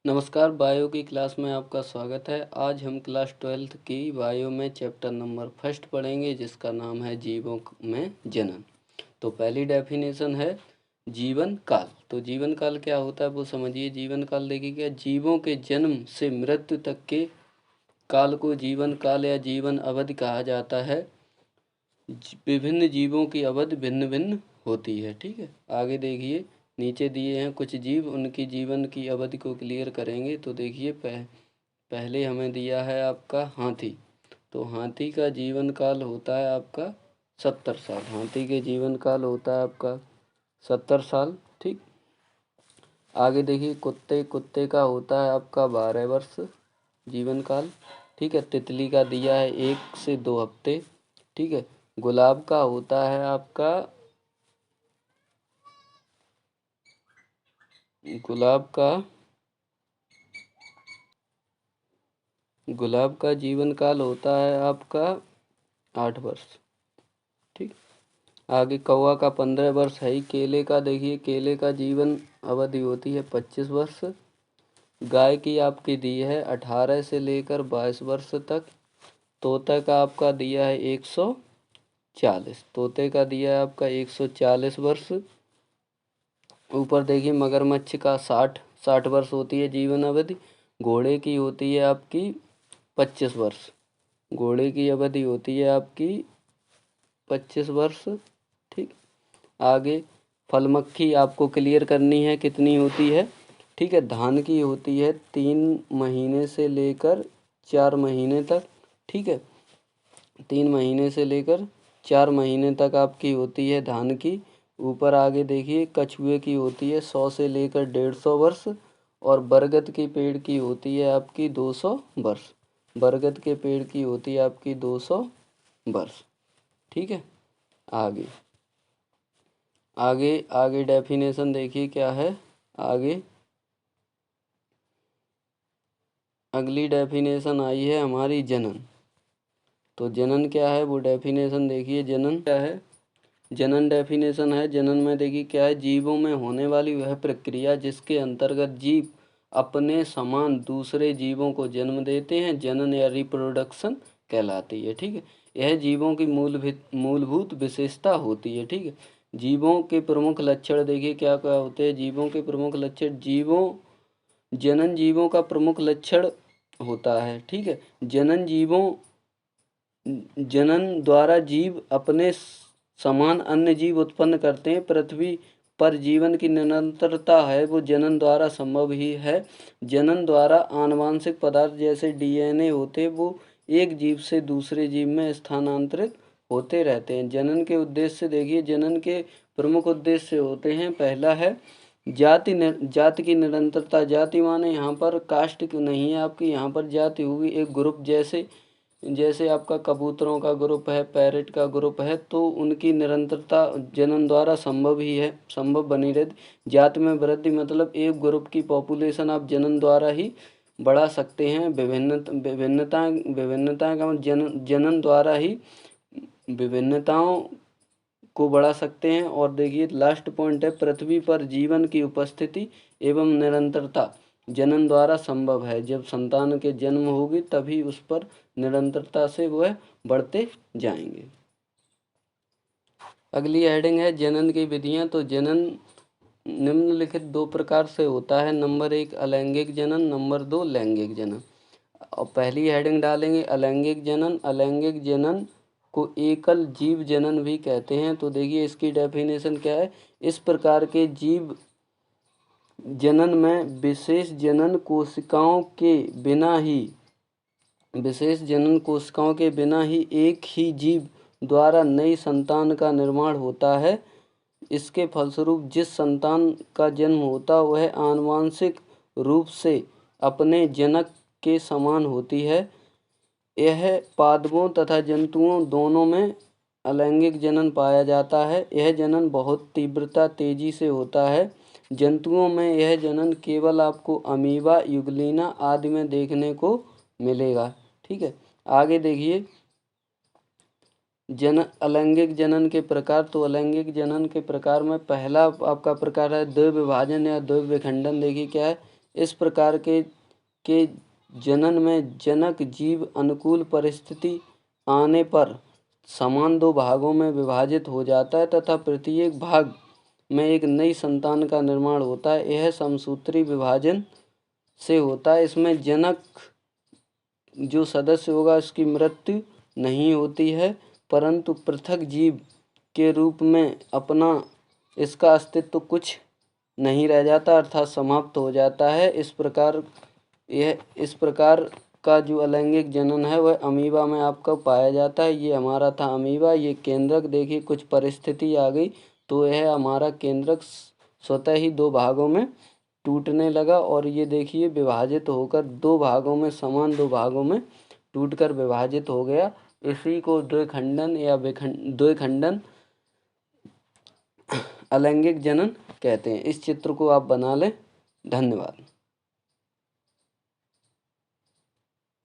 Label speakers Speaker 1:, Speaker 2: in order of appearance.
Speaker 1: नमस्कार, बायो की क्लास में आपका स्वागत है। आज हम क्लास 12th की बायो में चैप्टर नंबर फर्स्ट पढ़ेंगे, जिसका नाम है जीवों में जनन। तो पहली डेफिनेशन है जीवन काल। तो जीवन काल क्या होता है वो समझिए। जीवन काल देखिए, क्या जीवों के जन्म से मृत्यु तक के काल को जीवन काल या जीवन अवधि कहा जाता है। विभिन्न जीवों की अवधि भिन्न भिन्न होती है। ठीक है, आगे देखिए, नीचे दिए हैं कुछ जीव, उनकी जीवन की अवधि को क्लियर करेंगे। तो देखिए, पहले हमें दिया है आपका हाथी। तो हाथी का जीवन काल होता है आपका 70 साल। हाथी के जीवन काल होता है आपका 70 साल। ठीक, आगे देखिए, कुत्ते का होता है आपका 12 वर्ष जीवन काल। ठीक है, तितली का दिया है 1 से 2 हफ्ते। ठीक है, गुलाब का होता है आपका गुलाब का जीवन काल होता है आपका 8 वर्ष। ठीक, आगे कौवा का 15 वर्ष है ही। केले का देखिए, केले का जीवन अवधि होती है 25 वर्ष। गाय की आपकी दी है 18 से लेकर 22 वर्ष तक। तोते का आपका दिया है 140। तोते का दिया है आपका 140 वर्ष। ऊपर देखिए, मगरमच्छ का 60 वर्ष होती है जीवन अवधि। घोड़े की होती है आपकी 25 वर्ष। घोड़े की अवधि होती है आपकी 25 वर्ष। ठीक, आगे फलमक्खी आपको क्लियर करनी है कितनी होती है। ठीक है, धान की होती है 3 महीने से लेकर 4 महीने तक। ठीक है, 3 महीने से लेकर 4 महीने तक आपकी होती है धान की। ऊपर आगे देखिए, कछुए की होती है 100 से लेकर 150 वर्ष। और बरगद के पेड़ की होती है आपकी 200 वर्ष। बरगद के पेड़ की होती है आपकी 200 वर्ष। ठीक है, आगे आगे आगे डेफिनेशन देखिए क्या है। आगे अगली डेफिनेशन आई है हमारी जनन। तो जनन क्या है वो डेफिनेशन देखिए। जनन क्या है? जनन डेफिनेशन है, जनन में देखिए क्या है, जीवों में होने वाली वह प्रक्रिया जिसके अंतर्गत जीव अपने समान दूसरे जीवों को जन्म देते हैं, जनन या रिप्रोडक्शन कहलाती है। ठीक है, यह जीवों की मूलभूत विशेषता होती है। ठीक है, जीवों के प्रमुख लक्षण देखिए क्या क्या होते हैं। जीवों के प्रमुख लक्षण, जनन जीवों का प्रमुख लक्षण होता है। ठीक है, जनन द्वारा जीव अपने समान अन्य जीव उत्पन्न करते हैं। पृथ्वी पर जीवन की निरंतरता है वो जनन द्वारा संभव ही है। जनन द्वारा आनुवांशिक पदार्थ जैसे डीएनए होते वो एक जीव से दूसरे जीव में स्थानांतरित होते रहते हैं। जनन के उद्देश्य देखिए, जनन के प्रमुख उद्देश्य होते हैं, पहला है जाति की निरंतरता। जाति माने यहाँ पर कास्ट नहीं है आपकी, यहाँ पर जाति होगी एक ग्रुप। जैसे आपका कबूतरों का ग्रुप है, पैरेट का ग्रुप है, तो उनकी निरंतरता जनन द्वारा संभव ही है, संभव बनी रहती। जाति में वृद्धि मतलब एक ग्रुप की पॉपुलेशन आप जनन द्वारा ही बढ़ा सकते हैं। विभिन्नता का जनन द्वारा ही विभिन्नताओं को बढ़ा सकते हैं। और देखिए लास्ट पॉइंट है, पृथ्वी पर जीवन की उपस्थिति एवं निरंतरता जनन द्वारा संभव है। जब संतान के जन्म होगी तभी उस पर निरंतरता से वह बढ़ते जाएंगे। अगली हेडिंग है जनन की विधियां। तो जनन निम्नलिखित 2 प्रकार से होता है। नंबर 1 अलैंगिक जनन, नंबर 2 लैंगिक जनन। और पहली हेडिंग डालेंगे अलैंगिक जनन। अलैंगिक जनन को एकल जीव जनन भी कहते हैं। तो देखिए इसकी डेफिनेशन क्या है। इस प्रकार के जीव जनन में विशेष जनन कोशिकाओं के बिना ही एक ही जीव द्वारा नई संतान का निर्माण होता है। इसके फलस्वरूप जिस संतान का जन्म होता वह आनुवांशिक रूप से अपने जनक के समान होती है। यह पादपों तथा जंतुओं दोनों में अलैंगिक जनन पाया जाता है। यह जनन बहुत तीव्रता तेजी से होता है। जंतुओं में यह जनन केवल आपको अमीबा, युगलिना आदि में देखने को मिलेगा। ठीक है, आगे देखिए अलैंगिक जनन के प्रकार। तो अलैंगिक जनन के प्रकार में पहला आपका प्रकार है द्विविभाजन या द्विविखंडन। देखिए क्या है, इस प्रकार के जनन में जनक जीव अनुकूल परिस्थिति आने पर समान दो भागों में विभाजित हो जाता है तथा प्रत्येक भाग में एक नई संतान का निर्माण होता है। यह समसूत्री विभाजन से होता है। इसमें जनक जो सदस्य होगा उसकी मृत्यु नहीं होती है, परंतु पृथक जीव के रूप में अपना इसका अस्तित्व कुछ नहीं रह जाता, अर्थात समाप्त हो जाता है। इस प्रकार का जो अलैंगिक जनन है वह अमीबा में आपका पाया जाता है। ये हमारा था अमीबा। ये केंद्रक देखिए कुछ परिस्थिति आ गई तो यह हमारा केंद्रक स्वतः ही दो भागों में टूटने लगा और ये देखिए विभाजित होकर दो भागों में, समान दो भागों में टूटकर विभाजित हो गया। इसी को द्विखंडन या द्विखंडन अलैंगिक जनन कहते हैं। इस चित्र को आप बना लें। धन्यवाद।